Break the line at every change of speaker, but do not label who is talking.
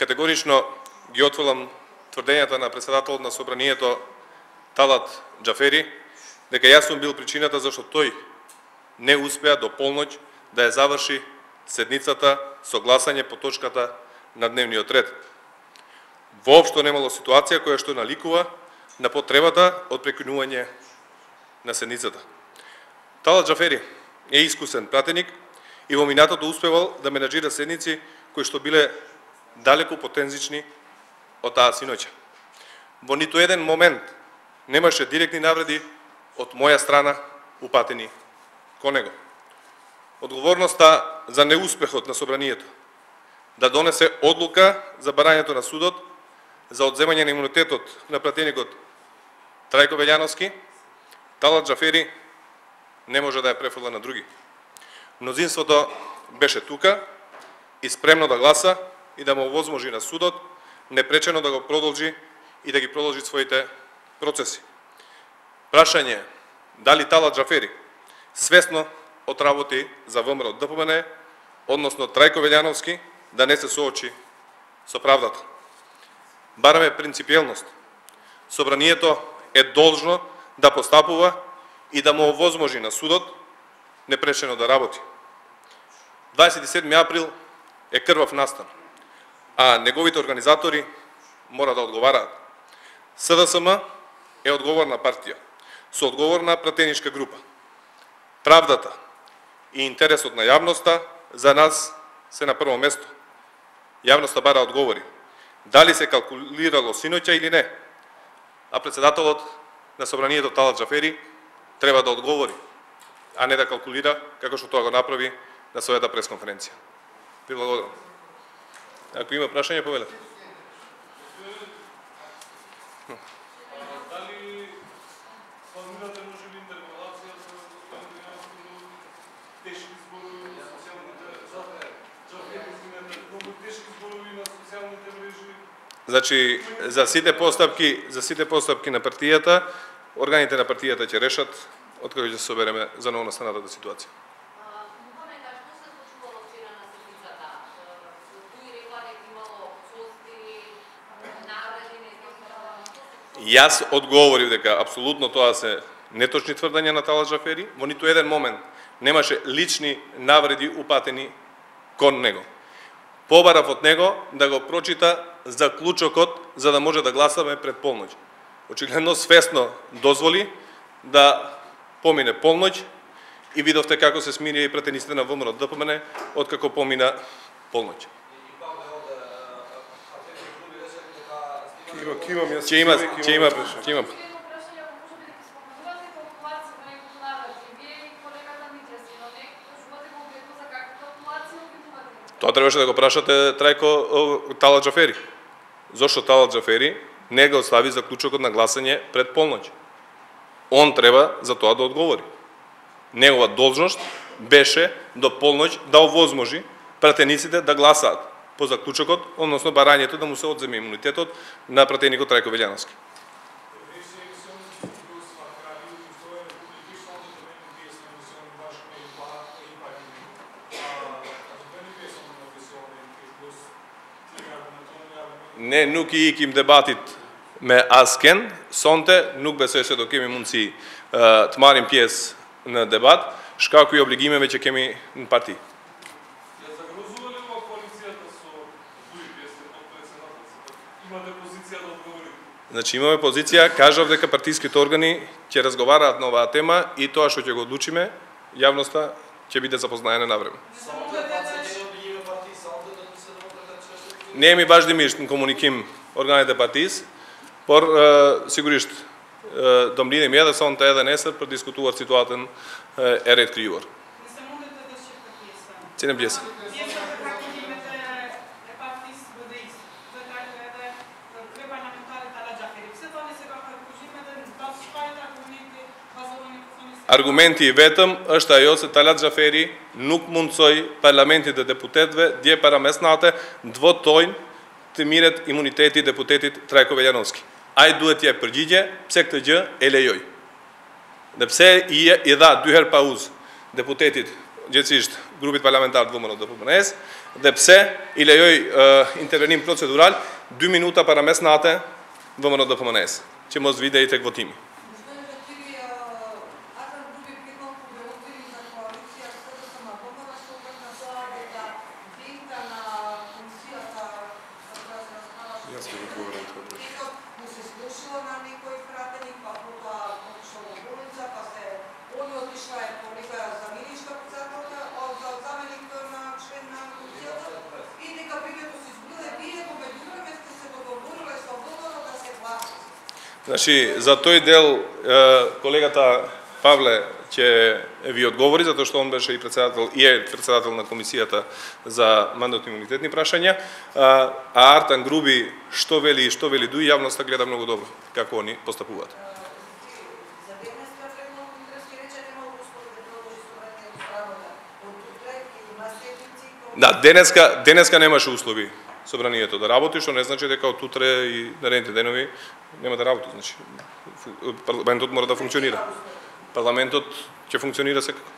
категорично ги отфрлам тврдењата на председателот на собранието Талат Џафери, дека јас сум бил причината зашто тој не успеа до полноќ да ја заврши седницата со гласање по точката на дневниот ред. Воопшто немало ситуација која што наликува на потребата од прекинување на седницата. Талат Џафери е искусен пратеник и во минатото успевал да менаџира седници кои што биле далеку потензични од таа синоќа. Во ниту еден момент немаше директни навреди од моја страна упатени кон него. Одговорноста за неуспехот на собранието да донесе одлука за барањето на судот за одземање на имунитетот на пратеникот Трајко Велјановски, Талат Џафери не може да ја префрла на други. Мнозинството беше тука и спремно да гласа и да му овозможи на судот непречено да го продолжи и да ги продолжи своите процеси. Прашање дали Талат Џафери свесно отработи за ВМРО ДПМН, односно Трајко Велјановски, да не се соочи со правдата. Бараме принципиелност. Собранието е должно да постапува и да му овозможи на судот непречено да работи. 27 април е крвав настан, а неговите организатори мора да одговараат. СДСМ е одговорна партија, со одговорна пратеничка група. Правдата и интересот на јавноста за нас се на прво место. Јавноста бара одговори. Дали се калкулирало синоќа или не? А председателот на собранието Талат Џафери треба да одговори, а не да калкулира, како што тоа го направи на својата пресконференција. Ви благодарам. Ако има прашање, повелете.
Дали планирате може би интерпелација за тешки зборови на социјалните мрежи?
Значи, за сите постапки на партијата, органите на партијата ќе решат откако ќе се собереме за новонастанатата ситуација. Јас одговорив дека апсолутно тоа се неточни тврдења на Талат Џафери, во ниту еден момент немаше лични навреди упатени кон него. Побарав од него да го прочита заклучокот за да може да гласаме пред полноќ. Очигледно свесно дозволи да помине полноќ и видовте како се смирија и пратениците на ВМРО ДПМН откако помина полноќ. Ќе има. Тоа требаше да го прашате Талат Џафери. Зошто Талат Џафери не го остави заклучокот на гласање пред полноќ? Он треба за тоа да одговори. Негова должност беше до полноќ да овозможи пратениците да гласаат по заклучокот, односно барањето да му се одземе имунитетот на пратеникот Трајко Велјановски. Не, nuk I ikim debatit me asken, sonte nuk besoj se do kemi mundësi të marrim pjesë në debat, shkaku I obligimeve që kemi në parti. Значи имаме позиција, кажав дека партиските органи ќе разговараат на оваа тема и тоа што ќе го одлучиме, јавноста ќе биде запознаена на време. Не ми баш dimisht në komunikim organet e partisë, por sigurisht do mblidhemi edhe sonte edhe nesër për diskutuar situatën e rikrijuar. Cilën pjesë? Argumenti I vetëm është ajo se Talat Џафери nuk mundsoi parlamentit dhe deputetëve dje para mesnate të votojnë të miret imuniteti deputetit Trajko Veljanovski. Ai duhet t'jap përgjigje pse këtë gjë e lejoi. Dhe pse I dha 2 herë pauzë deputetit gjithësisht grupit parlamentar të vëmënët dhe PPN-s, dhe pse i lejoj intervenim procedural 2 minuta para mesnate vëmënët dhe PPN-s, që mos vide i tek votimi. Значи, за тој дел колегата Павле ќе ви одговори, затоа што он беше и председател, и е председател на комисијата за мандатно-имунитетни прашања, а Артан Груби што вели и што вели дуи, јавноста гледа многу добро како они постапуваат. Да, денеска немаше услови собранието да работи, што не значи дека од утре и наредните денови нема да работи. Значи, парламентот мора да функционира. Парламентот ќе функционира секако.